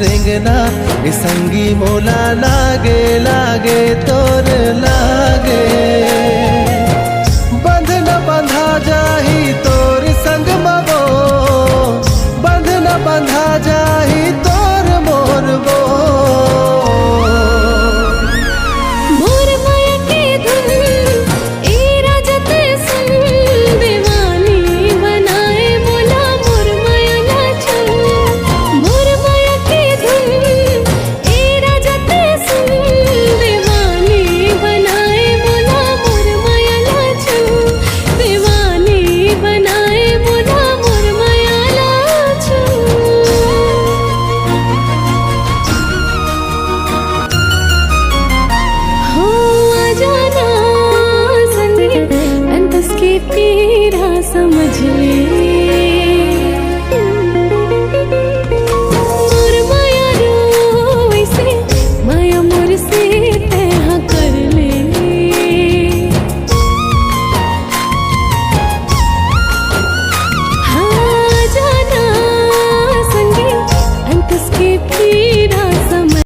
रेंगना ए संगी मोला लागे लागे तोर लागे। बंध न बंधा जाही तोर संग मबो, बंध न बंधा जाही तोर मोर बो। पीरा समझ ले